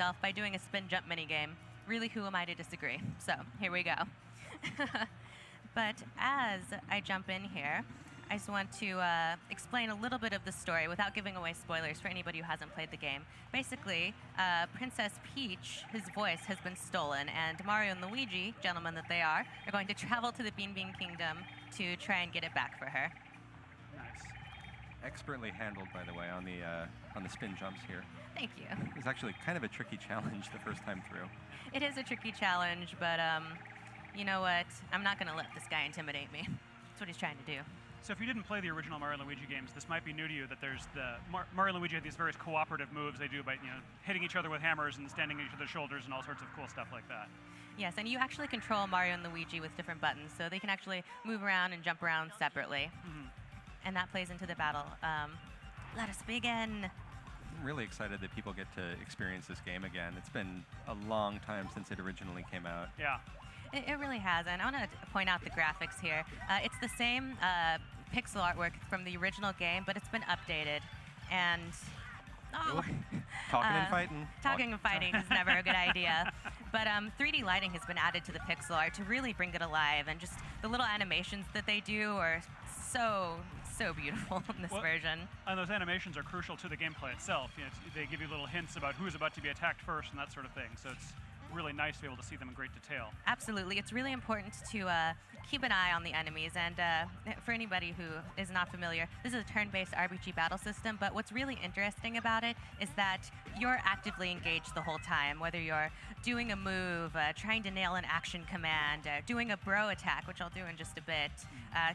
myself by doing a spin jump minigame. Really, who am I to disagree? So here we go. But as I jump in here, I just want to explain a little bit of the story without giving away spoilers for anybody who hasn't played the game. Basically, Princess Peach, his voice has been stolen, and Mario and Luigi, gentlemen that they are going to travel to the Bean Bean Kingdom to try and get it back for her. Nice. Expertly handled, by the way, on the spin jumps here. Thank you. It was actually kind of a tricky challenge the first time through. It is a tricky challenge, but you know what? I'm not going to let this guy intimidate me. That's what he's trying to do. So if you didn't play the original Mario and Luigi games, this might be new to you, that there's the Mario and Luigi have these various cooperative moves they do by hitting each other with hammers and standing on each other's shoulders and all sorts of cool stuff like that. Yes, and you actually control Mario and Luigi with different buttons, so they can actually move around and jump around separately. And that plays into the battle. Let us begin. I'm really excited that people get to experience this game again. It's been a long time since it originally came out. Yeah. It really has, and I want to point out the graphics here. It's the same pixel artwork from the original game, but it's been updated. And talking and fighting. Talking and fighting is never a good idea. But 3D lighting has been added to the pixel art to really bring it alive, and just the little animations that they do are so beautiful in this version. And those animations are crucial to the gameplay itself. They give you little hints about who's about to be attacked first and that sort of thing. So it's really nice to be able to see them in great detail. Absolutely. It's really important to keep an eye on the enemies. And for anybody who is not familiar, this is a turn-based RPG battle system, but what's really interesting about it is that you're actively engaged the whole time, whether you're doing a move, trying to nail an action command, doing a bro attack, which I'll do in just a bit,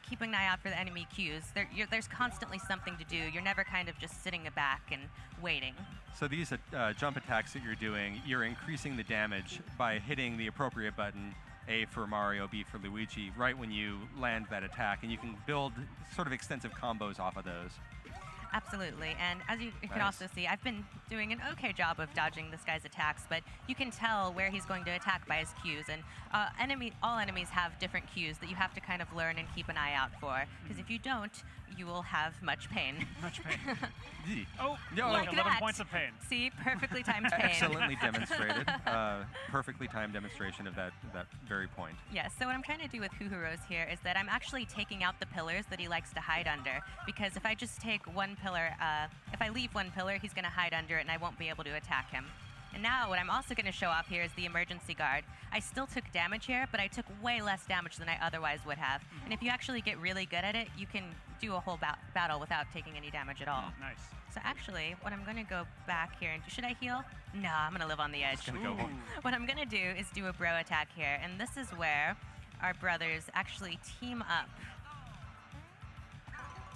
keeping an eye out for the enemy cues. There's constantly something to do. You're never kind of just sitting back and waiting. So these jump attacks that you're doing, you're increasing the damage by hitting the appropriate button, A for Mario, B for Luigi, right when you land that attack, and you can build sort of extensive combos off of those. Absolutely, and as you can also see, I've been doing an okay job of dodging this guy's attacks, but you can tell where he's going to attack by his cues, and all enemies have different cues that you have to kind of learn and keep an eye out for, because if you don't, you will have much pain. Much pain. Oh, no, like 11 points of pain. See, perfectly timed pain. Excellently demonstrated. Perfectly timed demonstration of that very point. Yes, so what I'm trying to do with Huhuros here is that I'm actually taking out the pillars that he likes to hide under, because if I just take one pillar, if I leave one pillar, he's going to hide under it and I won't be able to attack him. And now what I'm also going to show off here is the emergency guard. I still took damage here, but I took way less damage than I otherwise would have. And if you actually get really good at it, you can do a whole battle without taking any damage at all. Nice. So actually, what I'm going to go back here and do, should I heal? No, I'm going to live on the edge. What I'm going to do is do a bro attack here, and this is where our brothers actually team up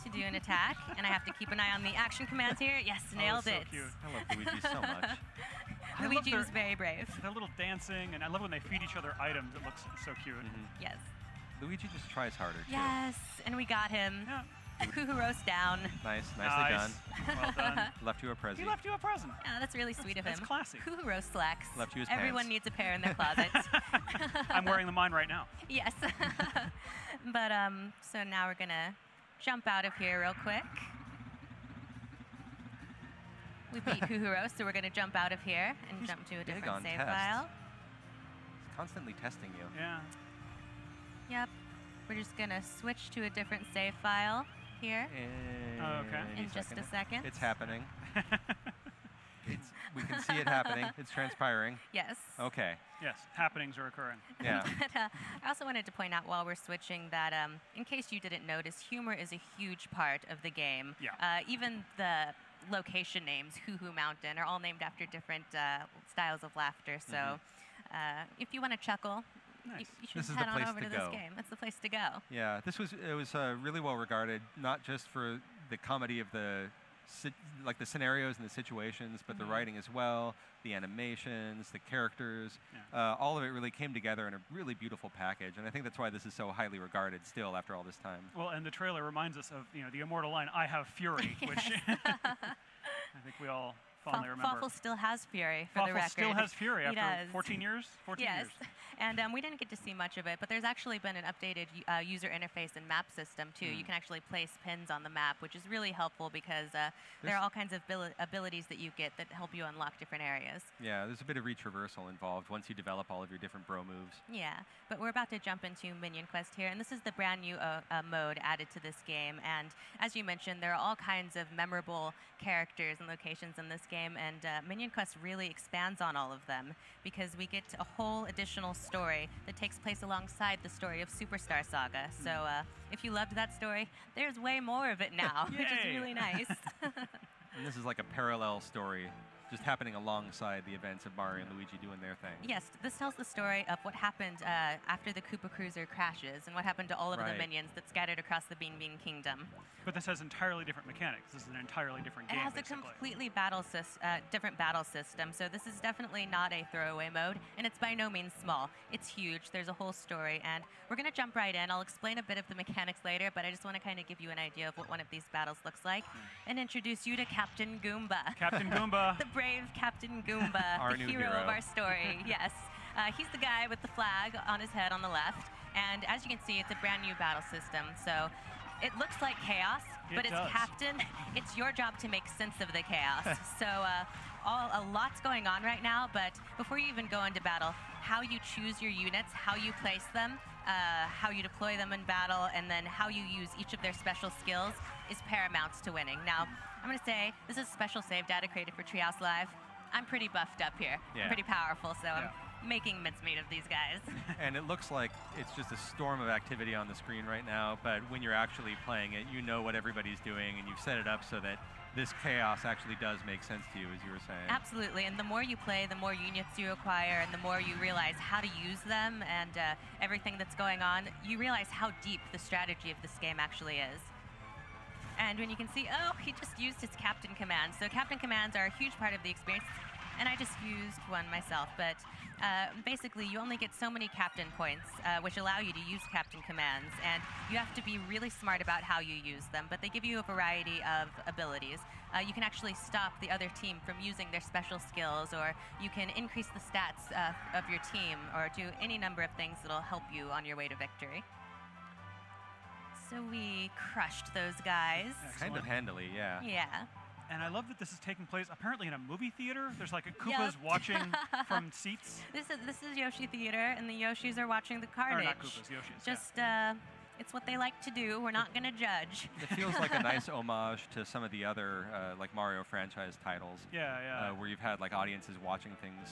to do an attack, and I have to keep an eye on the action commands here. Yes, nailed it. Cute. I love Luigi so much. Luigi was very brave. Their little dancing, and I love when they feed each other items. It looks so cute. Yes. Luigi just tries harder, too. Yes, and we got him. Yeah. Huhuros down. Nicely done. Well done. Left you a present. He left you a present. Yeah, that's really sweet of him. That's classy. Huhuros slacks. Left you his Everyone pants. needs a pair in their closet. I'm wearing the mine right now. Yes. But so now we're gonna jump out of here real quick. We beat Huhuros, so we're gonna jump out of here and jump to a different save file. He's constantly testing you. Yeah. Yep. We're just gonna switch to a different save file here. Okay. In just a second. It's happening. We can see it happening. It's transpiring. Yes. Okay. Yes, happenings are occurring. Yeah. But, I also wanted to point out while we're switching that, in case you didn't notice, humor is a huge part of the game. Yeah. Even the location names, Huhu Mountain, are all named after different styles of laughter. So if you want to chuckle, Nice. you should head on over to this game. It's the place to go. Yeah, it was really well regarded, not just for the comedy of the scenarios and the situations, but the writing as well, the animations, the characters, all of it really came together in a really beautiful package, and I think that's why this is so highly regarded still after all this time. Well, and the trailer reminds us of the immortal line, "I have fury," which I think we all fondly remember. Fawful still has Fury, for the Fawful record. still has Fury He after does. 14 years? 14 Yes. years. And we didn't get to see much of it, but there's actually been an updated user interface and map system, too. You can actually place pins on the map, which is really helpful because there are all kinds of abilities that you get that help you unlock different areas. Yeah, there's a bit of retraversal involved once you develop all of your different bro moves. Yeah, but we're about to jump into Minion Quest here, and this is the brand new mode added to this game. And as you mentioned, there are all kinds of memorable characters and locations in this game, and Minion Quest really expands on all of them because we get a whole additional story that takes place alongside the story of Superstar Saga. So if you loved that story, there's way more of it now, which is really nice. And this is like a parallel story, just happening alongside the events of Mario and Luigi doing their thing. Yes, this tells the story of what happened after the Koopa Cruiser crashes and what happened to all of the minions that scattered across the Bean Bean Kingdom. But this has entirely different mechanics. This is an entirely different game, It has basically. a completely different battle system, so this is definitely not a throwaway mode, and it's by no means small. It's huge. There's a whole story, and we're going to jump right in. I'll explain a bit of the mechanics later, but I just want to kind of give you an idea of what one of these battles looks like and introduce you to Captain Goomba. Captain Goomba. The brave Captain Goomba, Our the new hero hero. of our story. Yes. He's the guy with the flag on his head on the left, and as you can see, it's a brand new battle system, so it looks like chaos, but it's Captain. It's your job to make sense of the chaos. So a lot's going on right now, but before you even go into battle, how you choose your units, how you place them, how you deploy them in battle, and then how you use each of their special skills is paramount to winning. Now, I'm going to say this is special save data created for Treehouse Live. I'm pretty buffed up here. Yeah. I'm pretty powerful, so I'm making mincemeat of these guys. And it looks like it's just a storm of activity on the screen right now, but when you're actually playing it, you know what everybody's doing, and you've set it up so that this chaos actually does make sense to you, as you were saying. Absolutely, and the more you play, the more units you acquire, and the more you realize how to use them and everything that's going on, you realize how deep the strategy of this game actually is. And when you can see, oh, he just used his captain commands. So captain commands are a huge part of the experience, and I just used one myself, but basically you only get so many captain points, which allow you to use captain commands, and you have to be really smart about how you use them, but they give you a variety of abilities. You can actually stop the other team from using their special skills, or you can increase the stats of your team, or do any number of things that'll help you on your way to victory. So we crushed those guys. Kind of handily, yeah. Yeah. And I love that this is taking place apparently in a movie theater. There's like a Koopas watching from seats. This is Yoshi Theater, and the Yoshis are watching the carnage. Or not Koopas, Yoshis. Just it's what they like to do. We're not going to judge. It feels like a nice homage to some of the other like Mario franchise titles. Yeah. Where you've had like audiences watching things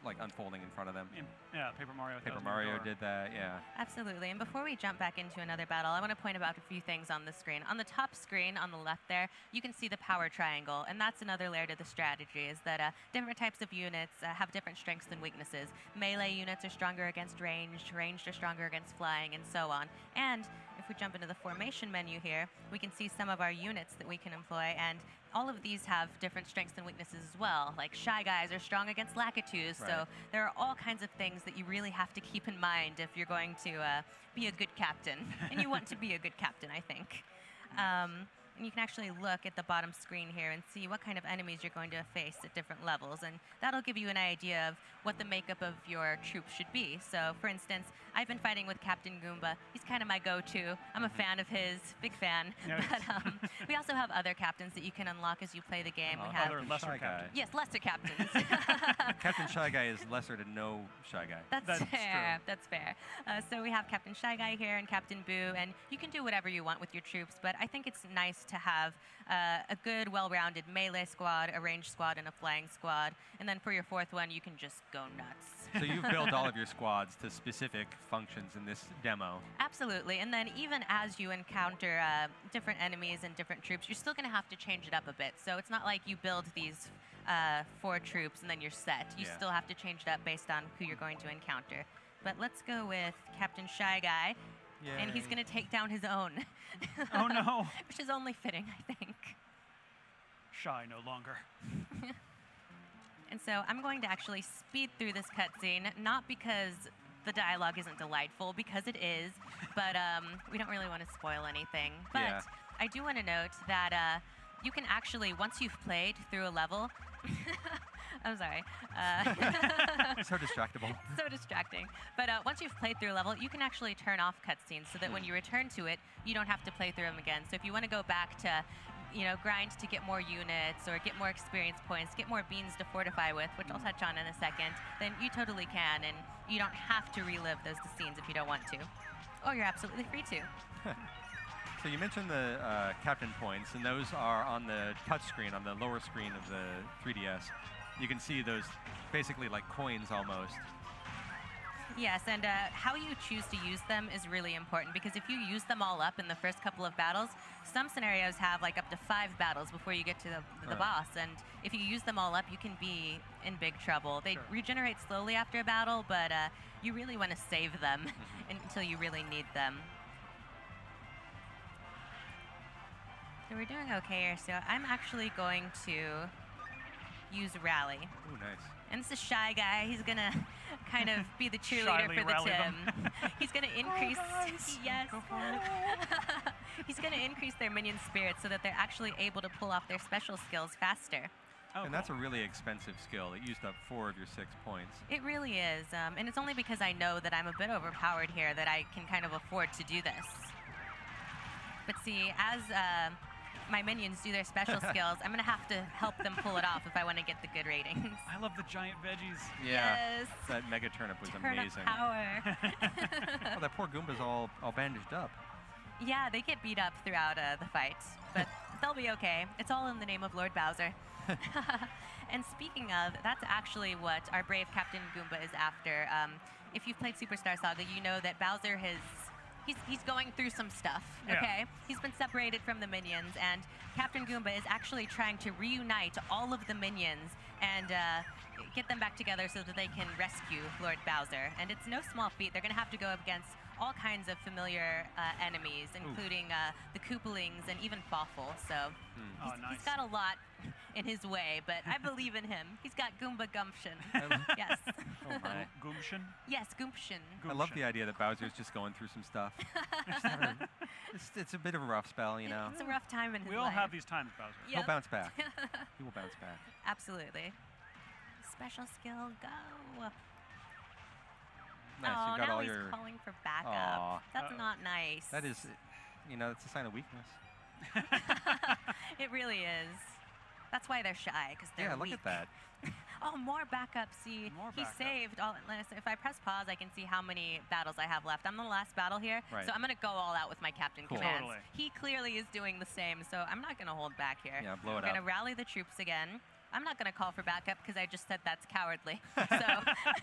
like unfolding in front of them. Yeah, Paper Mario. Paper Mario did that, yeah. Absolutely. And before we jump back into another battle, I want to point out a few things on the screen. On the top screen, on the left there, you can see the power triangle, and that's another layer to the strategy, is that different types of units have different strengths and weaknesses. Melee units are stronger against ranged are stronger against flying, and so on. And if we jump into the formation menu here, we can see some of our units that we can employ, and all of these have different strengths and weaknesses as well. Like Shy Guys are strong against Lakitus, so there are all kinds of things that you really have to keep in mind if you're going to be a good captain. And you want to be a good captain, I think. And you can actually look at the bottom screen here and see what kind of enemies you're going to face at different levels, and that'll give you an idea of what the makeup of your troops should be. So, for instance, I've been fighting with Captain Goomba. He's kind of my go-to. I'm a fan of his, big fan. Yes. But we also have other captains that you can unlock as you play the game. We have other lesser captains. Yes, lesser captains. Captain Shy Guy is lesser to no Shy Guy. That's fair. true. That's fair. So we have Captain Shy Guy here and Captain Boo, and you can do whatever you want with your troops, but I think it's nice to have a good, well-rounded melee squad, a ranged squad, and a flying squad. And then for your fourth one, you can just go nuts. So you've built all of your squads to specific functions in this demo. Absolutely. And then even as you encounter different enemies and different troops, you're still going to have to change it up a bit. So it's not like you build these 4 troops and then you're set. You still have to change it up based on who you're going to encounter. But let's go with Captain Shy Guy. Yay. And he's going to take down his own. Oh, no. Which is only fitting, I think. Shy no longer. And so I'm going to actually speed through this cutscene, not because the dialogue isn't delightful, because it is, but we don't really want to spoil anything. But I do want to note that you can actually, once you've played through a level, I'm sorry. So distractible. So distracting. But once you've played through a level, you can actually turn off cutscenes so that when you return to it, you don't have to play through them again. So if you want to go back to, grind to get more units or get more experience points, get more beans to fortify with, which I'll touch on in a second, then you totally can, and you don't have to relive those scenes if you don't want to. Or you're absolutely free to. So you mentioned the captain points, and those are on the touch screen, on the lower screen of the 3DS. You can see those basically like coins almost. Yes, and how you choose to use them is really important, because if you use them all up in the first couple of battles, some scenarios have like up to 5 battles before you get to the boss, and if you use them all up, you can be in big trouble. They regenerate slowly after a battle, but you really want to save them until you really need them. So we're doing okay here, so I'm actually going to use Rally. Ooh, nice. And this is Shy Guy. He's going to kind of be the cheerleader for the team. He's going to increase... Yes. He's going to increase their minion spirit so that they're actually able to pull off their special skills faster. Oh, and that's a really expensive skill. It used up 4 of your 6 points. It really is. And it's only because I know that I'm a bit overpowered here that I can kind of afford to do this. But see, as... my minions do their special skills, I'm going to have to help them pull it off if I want to get the good ratings. I love the giant veggies. Yeah, yes. That mega turnip was amazing. Power. Oh, that poor Goomba's all bandaged up. Yeah, they get beat up throughout the fight, but they'll be okay. It's all in the name of Lord Bowser. And speaking of, that's actually what our brave Captain Goomba is after. If you've played Superstar Saga, you know that Bowser has... He's going through some stuff, okay? Yeah. He's been separated from the minions, and Captain Goomba is actually trying to reunite all of the minions and get them back together so that they can rescue Lord Bowser. And it's no small feat. They're going to have to go up against all kinds of familiar enemies, including the Koopalings and even Boffle. So he's got a lot in his way, but I believe in him. He's got Goomba gumption. Yes. Oh my. Gumption? Yes, gumption. I love the idea that Bowser's just going through some stuff. It's a bit of a rough spell, you know. It's a rough time in his life. We all have these times, Bowser. Yep. He'll bounce back. He will bounce back. Absolutely. Special skill, go. Nice. Oh, You've got now all he's your... calling for backup. Aw. That's not nice. That is, it's a sign of weakness. It really is. That's why they're shy, because they're weak. Look at that. Oh, more backup. See, he saved all. If I press pause, I can see how many battles I have left. I'm the last battle here, so I'm going to go all out with my captain commands. Totally. He clearly is doing the same, so I'm not going to hold back here. Yeah, blow it up. We're going to rally the troops again. I'm not going to call for backup because I just said that's cowardly. So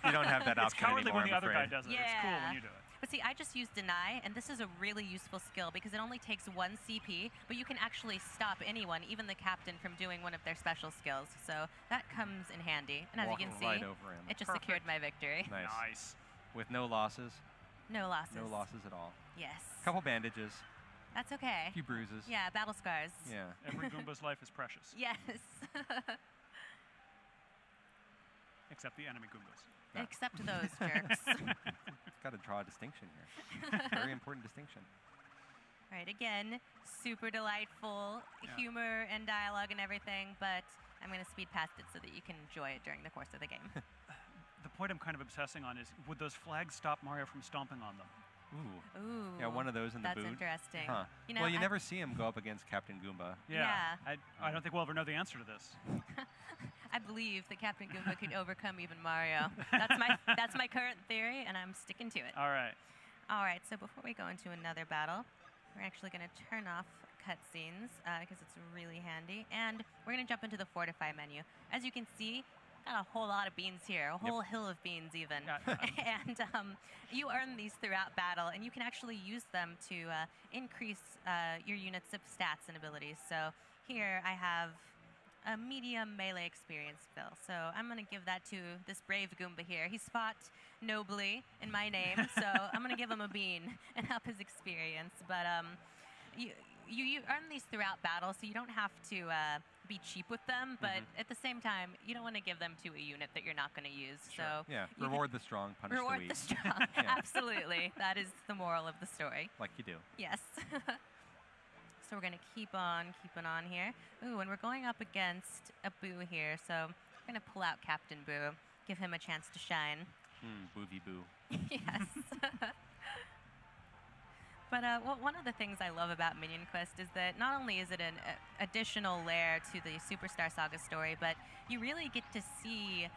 you don't have that option It's cowardly anymore, when the I'm other guy afraid. does it. Yeah. It's cool when you do it. But see, I just use deny, and this is a really useful skill because it only takes 1 CP, but you can actually stop anyone, even the captain, from doing one of their special skills. So that comes in handy. And as you can see, right over him. it just secured my victory. Nice. With no losses. No losses. No losses at all. Yes. Couple bandages. That's okay. A few bruises. Yeah, battle scars. Yeah. Every Goomba's life is precious. Yes. Except the enemy Goombas. No. Except those jerks. Got to draw a distinction here. Very important distinction. Right, again, super delightful humor and dialogue and everything, but I'm going to speed past it so that you can enjoy it during the course of the game. The point I'm kind of obsessing on is, would those flags stop Mario from stomping on them? Ooh. Ooh. Yeah, one of those in the boot. That's interesting. Huh. Well, you never see him go up against Captain Goomba. Yeah. I don't think we'll ever know the answer to this. I believe that Captain Goomba could overcome even Mario. That's my current theory, and I'm sticking to it. All right. All right, so before we go into another battle, we're actually going to turn off cutscenes because it's really handy, and we're going to jump into the Fortify menu. As you can see, got a whole lot of beans here, a whole hill of beans even. And you earn these throughout battle, and you can actually use them to increase your units' stats and abilities. So here I have a medium melee experience fill. So I'm going to give that to this brave Goomba here. He's fought nobly in my name, so I'm going to give him a bean and up his experience. But you earn these throughout battle, so you don't have to be cheap with them, but at the same time, you don't want to give them to a unit that you're not going to use. Sure. So yeah, reward the strong, punish the weak. Reward the strong, absolutely. That is the moral of the story. Like you do. Yes. So we're going to keep on keeping on here. Ooh, and we're going up against a Boo here. So I'm going to pull out Captain Boo, give him a chance to shine. Boovy Boo. Yes. But one of the things I love about Minion Quest is that not only is it an additional layer to the Superstar Saga story, but you really get to see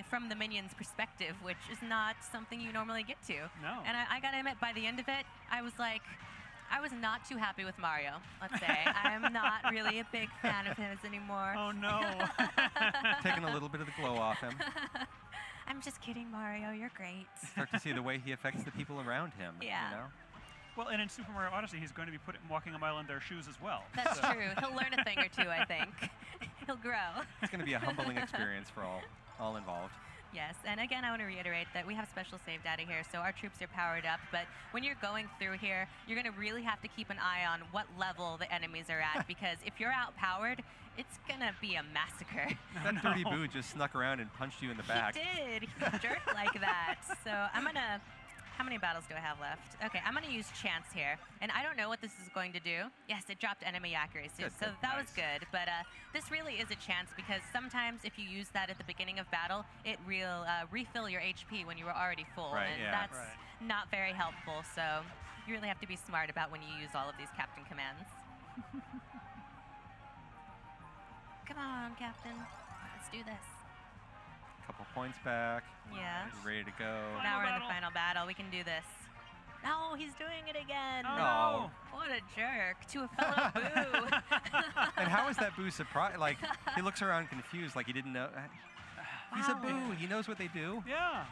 from the Minions' perspective, which is not something you normally get to. No. And I gotta admit, by the end of it, I was not too happy with Mario, let's say. I'm not really a big fan of his anymore. Oh, no. Taking a little bit of the glow off him. I'm just kidding, Mario. You're great. Start to see the way he affects the people around him. Yeah. You know? Well, and in Super Mario Odyssey, he's going to be walking a mile in their shoes as well. That's true. He'll learn a thing or two, I think. He'll grow. It's going to be a humbling experience for all involved. Yes, and again, I want to reiterate that we have special save data here, so our troops are powered up, but when you're going through here, you're going to really have to keep an eye on what level the enemies are at, because if you're outpowered, it's going to be a massacre. That dirty Boo just snuck around and punched you in the back. He did. He's a jerk like that. So I'm going to... How many battles do I have left? Okay, I'm going to use Chance here. And I don't know what this is going to do. Yes, it dropped enemy accuracy, Good, so good. that Nice. was good. But this really is a chance, because sometimes if you use that at the beginning of battle, it will refill your HP when you were already full. Right, and yeah. that's not very helpful, so you really have to be smart about when you use all of these Captain commands. Come on, Captain. Let's do this. Couple points back. Yeah. Ready to go. Now we're in the battle. final battle. We can do this. No, he's doing it again. Oh, No. What a jerk to a fellow Boo. And how is that Boo surprised? Like, he looks around confused, like he didn't know. He's a Wow. Boo. He knows what they do. Yeah.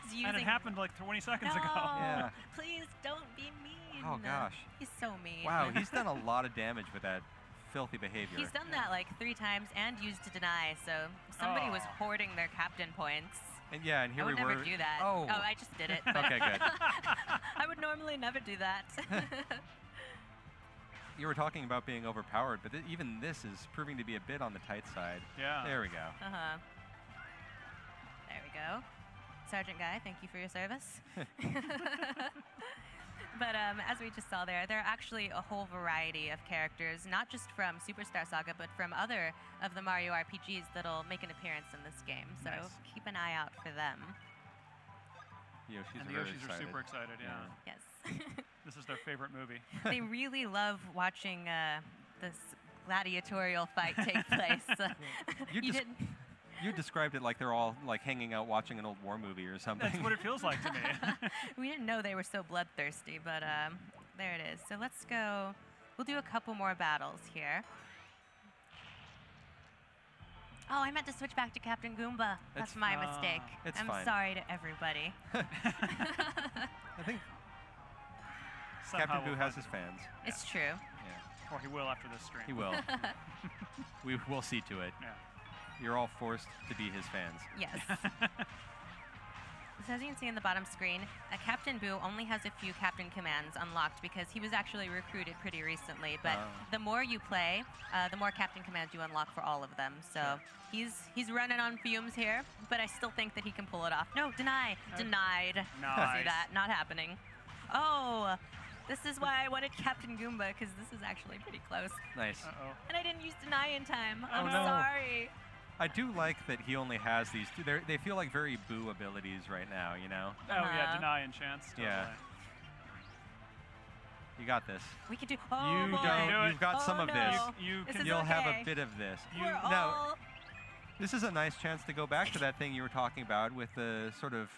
He's using... And it happened like 20 seconds No, ago. Yeah. please don't be mean. Oh, gosh. He's so mean. Wow, he's done a lot of damage with that filthy behavior. He's done that like 3 times and used to deny, so somebody was hoarding their captain points. And yeah, and here I would we were. never do that. Oh. I just did it. but Okay, good. I would normally never do that. You were talking about being overpowered, but even this is proving to be a bit on the tight side. Yeah. There we go. Uh-huh. There we go. Sergeant Guy, thank you for your service. But as we just saw there are actually a whole variety of characters, not just from Superstar Saga, but from other of the Mario RPGs that'll make an appearance in this game. So Nice. keep an eye out for them. Yoshis And are the really Yoshis are excited. super excited, yeah. Yes. This is their favorite movie. They really love watching this gladiatorial fight take place. You You just- didn't... You described it like they're all like hanging out watching an old war movie or something. That's what it feels like to me. We didn't know they were so bloodthirsty, but there it is. So let's go. We'll do a couple more battles here. Oh, I meant to switch back to Captain Goomba. That's It's- my mistake. It's I'm fine. sorry to everybody. I think Somehow Captain Boo we'll has find his fans. It's true. Yeah, Or he will after this stream. he will. We will see to it. Yeah. You're all forced to be his fans. Yes. So as you can see in the bottom screen, Captain Boo only has a few Captain commands unlocked because he was actually recruited pretty recently. But the more you play, the more Captain commands you unlock for all of them. So he's running on fumes here, but I still think that he can pull it off. No, deny. Denied. Nice. See that? Not happening. Oh, this is why I wanted Captain Goomba, because this is actually pretty close. Nice. Uh-oh. And I didn't use deny in time. I'm no. sorry. I do like that he only has these two. They feel like very Boo abilities right now, you know? Oh, yeah, Uh-huh. deny and chance. Totally. Yeah. You got this. We could do. Oh, You boy. don't. You've got Oh, some of no. this. You This can is You'll have a okay. bit of this. We're Now, all... this is a nice chance to go back to that thing you were talking about with the sort of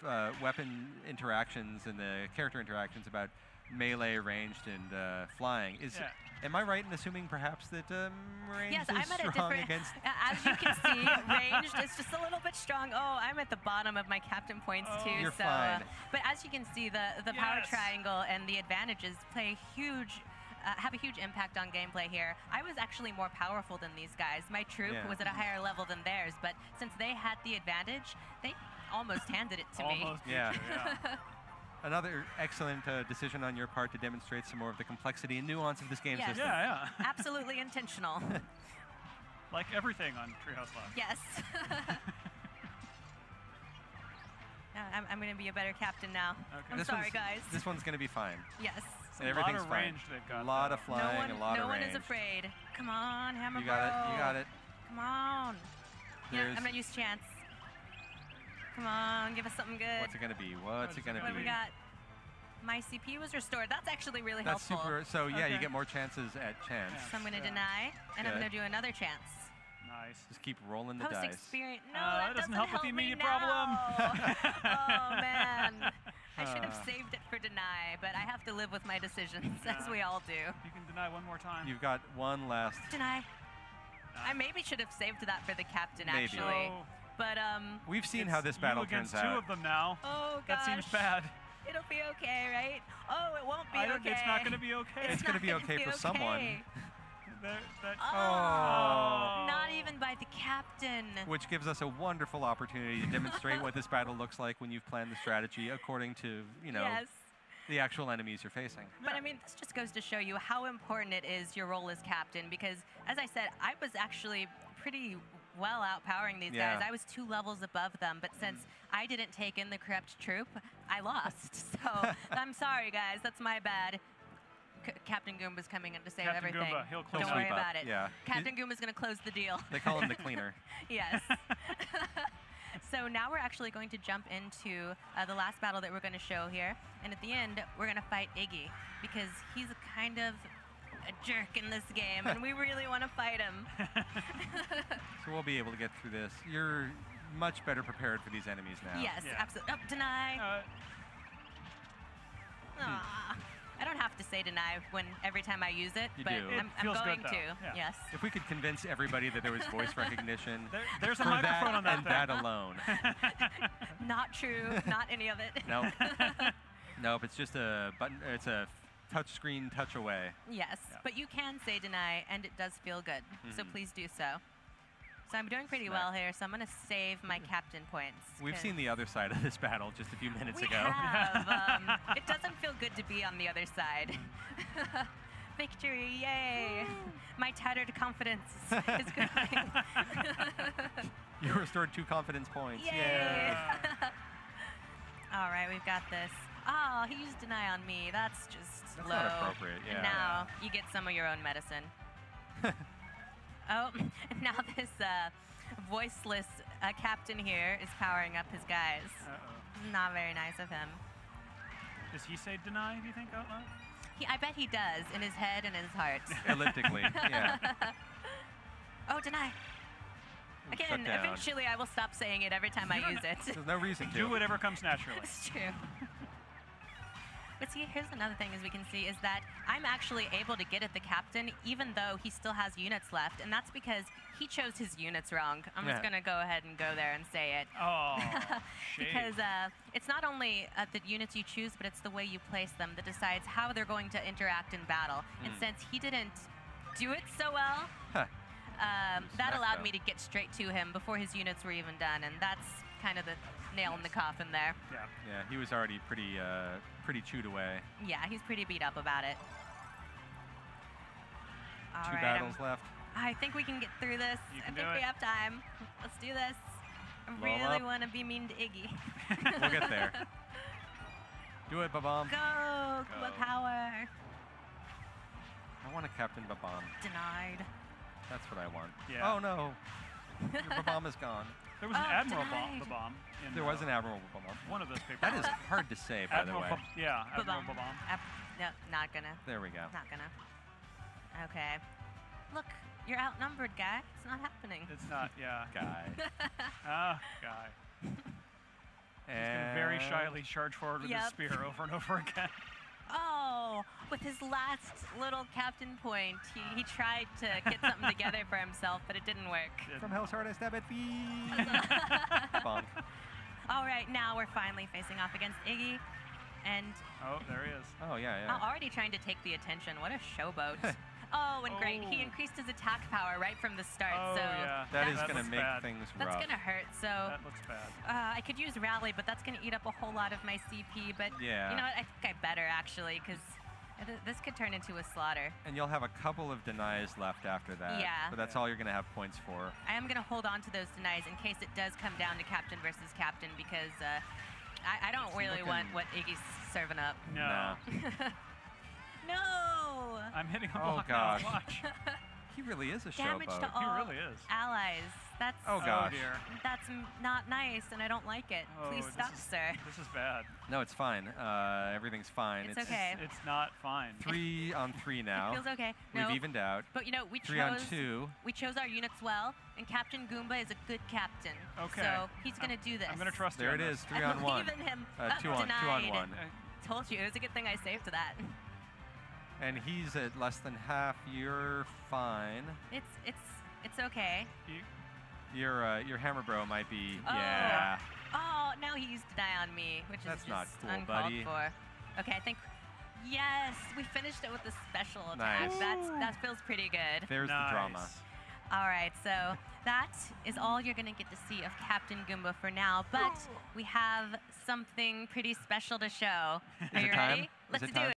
weapon interactions and the character interactions about melee, ranged, and flying. Yeah. Am I right in assuming perhaps that ranged Yes, is I'm at a strong different. against? As you can see, ranged is just a little bit strong. Oh, I'm at the bottom of my captain points Oh. too. You're so, fine. But as you can see, the power Yes. triangle and the advantages play huge. Have a huge impact on gameplay here. I was actually more powerful than these guys. My troop Yeah. was at a higher level than theirs, but since they had the advantage, they almost handed it to me. Almost beat Yeah. you, yeah. Another excellent decision on your part to demonstrate some more of the complexity and nuance of this game Yes. system. Yeah, yeah. Absolutely intentional. Like everything on Treehouse Live. Yes. I'm going to be a better captain now. Okay. I'm This sorry, one's- guys. This one's going to be fine. Yes. That's And a lot everything's of fine. range they've got. A lot of though. flying, a lot no of one range. is afraid. Come on, Hammer You got it. You got it. Come on. You know, There's- I'm gonna use chance. Come on, give us something good. What's it gonna be? What's it gonna What do we be? got? My CP was restored. That's actually really That's helpful. super. So yeah, you Okay. get more chances at chance. Yeah. So I'm gonna Yeah. deny, and I'm Good. gonna do another chance. Nice. Just keep rolling the Post dice. experience. No, that that doesn't help with the me immediate now. problem. Oh man, I should have Ah. saved it for deny, but I have to live with my decisions, as Yeah. we all do. You can deny one more time. You've got one last. Deny. I maybe should have saved that for the captain, Maybe. actually. Oh, But We've seen it's how this battle you against turns two out. of them now. oh That gosh, seems bad. it'll be okay, right? Oh, it won't be I don't, okay. It's not going to be okay. It's gonna not be okay for someone. Oh, not even by the captain. Which gives us a wonderful opportunity to demonstrate what this battle looks like when you've planned the strategy according to, you know, Yes. the actual enemies you're facing. But I mean, this just goes to show you how important it is your role as captain, because as I said, I was actually pretty well outpowering these Yeah. guys. I was 2 levels above them, but since I didn't take in the corrupt troop, I lost. So I'm sorry, guys. That's my bad. Captain Goomba's coming in to save Captain everything. Goomba, he'll clean Don't up. worry Sweep up, about it. yeah. Captain Goomba's going to close the deal. They call him the cleaner. Yes. So now we're actually going to jump into the last battle that we're going to show here. And at the end, we're going to fight Iggy, because he's kind of a jerk in this game, and we really want to fight him. So we'll be able to get through this. You're much better prepared for these enemies now. Yes, Yeah. absolutely. Oh, deny. Aw. I don't have to say deny every time I use it, You but do. It I'm feels going good, though. to. Yeah. Yes. If we could convince everybody that there was voice recognition There's a for microphone that on that and thing. that alone. Not true. Not any of it. Nope. Nope, it's just a button. It's a touch screen touch away. Yes, Yeah. but you can say deny, and it does feel good. So Mhm. please do so. So I'm doing pretty Smack. well here, so I'm going to save my captain points. We've 'cause seen the other side of this battle just a few minutes we ago. have. It doesn't feel good to be on the other side. Victory, yay! My tattered confidence is growing. You restored 2 confidence points. Yay! Yeah. All right, we've got this. Oh, he used deny on me. That's just That's low. not appropriate, yeah. And now you get some of your own medicine. Oh, and now this voiceless captain here is powering up his guys. Uh-oh. Not very nice of him. Does he say deny, do you think, out loud? I bet he does, in his head and in his heart. Elliptically, yeah. Oh, deny. Shut Again, down. eventually I will stop saying it every time I use it. There's no reason to. Do whatever comes naturally. It's true. But see, here's another thing, as we can see, is that I'm actually able to get at the captain even though he still has units left, and that's because he chose his units wrong. I'm just Yeah. going to go ahead and go there and say it. Oh, shade. Because it's not only the units you choose, but it's the way you place them that decides how they're going to interact in battle. And since he didn't do it so well, Huh. that Smack allowed though. me to get straight to him before his units were even done, and that's kind of the nail in the coffin there. Yeah. Yeah, he was already pretty chewed away. Yeah, he's pretty beat up about it. All 2 right, battles left. I think we can get through this. You I can think do we it. have time. Let's do this. I Blow really up. want to be mean to Iggy. We'll get there. Do it, Babam. Go, Kuba Go. power. I want a Captain Babam. Denied. That's what I want. Yeah. Oh no. Your Babam is gone. There was an Oh, Admiral denied. bomb in There was an Admiral Babam. one of those papers. That is hard to say, by the Admiral way. Yeah, Admiral Ba-bum. Babam. No, not gonna. There we go. Not gonna. Okay. Look, you're outnumbered, guy. It's not happening. It's not, yeah. Guy. Guy. He's gonna very shyly charge forward with his Yep. spear over and over again. Oh, with his last little captain point, he tried to get something together for himself, but it didn't work. From Hell's Heart I stab at feet. Bonk. All right, now we're finally facing off against Iggy, and Oh, there he is. Oh yeah, already trying to take the attention. What a showboat. Oh, and great. He Oh. increased his attack power right from the start, Oh, so yeah. That is That going to looks make bad. things that's rough. going to hurt. So That looks bad. I could use Rally, but that's going to eat up a whole lot of my CP. But Yeah. you know what? I think I better, actually, because this could turn into a slaughter. And you'll have a couple of denies left after that. Yeah. But that's Yeah. all you're going to have points for. I am going to hold on to those denies in case it does come down to captain versus captain, because I don't It's really want looking- what Iggy's serving up. No. I'm hitting a Oh, block now. gosh. Watch. He really is a Damage showboat. to all really is. allies. That's Oh, gosh. dear. that's not nice, and I don't like it. Oh, Please this stop, is- sir. This is bad. No, it's fine. Everything's fine. It's okay. It's not fine. 3 on 3 now. It feels okay. We've No, evened out. but you know, we 3 on chose 2. we chose our units well, and Captain Goomba is a good captain. Okay. So he's gonna do this. I'm gonna trust There you. it on is. this. 3 I on 1. believe in him. 2 on Denied. 1. Told you, it was a good thing I saved that. And he's at less than half. You're fine. It's okay. Your hammer bro might be. Oh. Yeah. Oh, now he used to die on me, which That's is not just cool, uncalled buddy. for. Okay, I think. Yes, we finished it with a special attack. Nice. That feels pretty good. There's the drama. All right, so that is all you're gonna get to see of Captain Goomba for now. But we have something pretty special to show. Are Is you it time? ready? Is Let's it do time? it.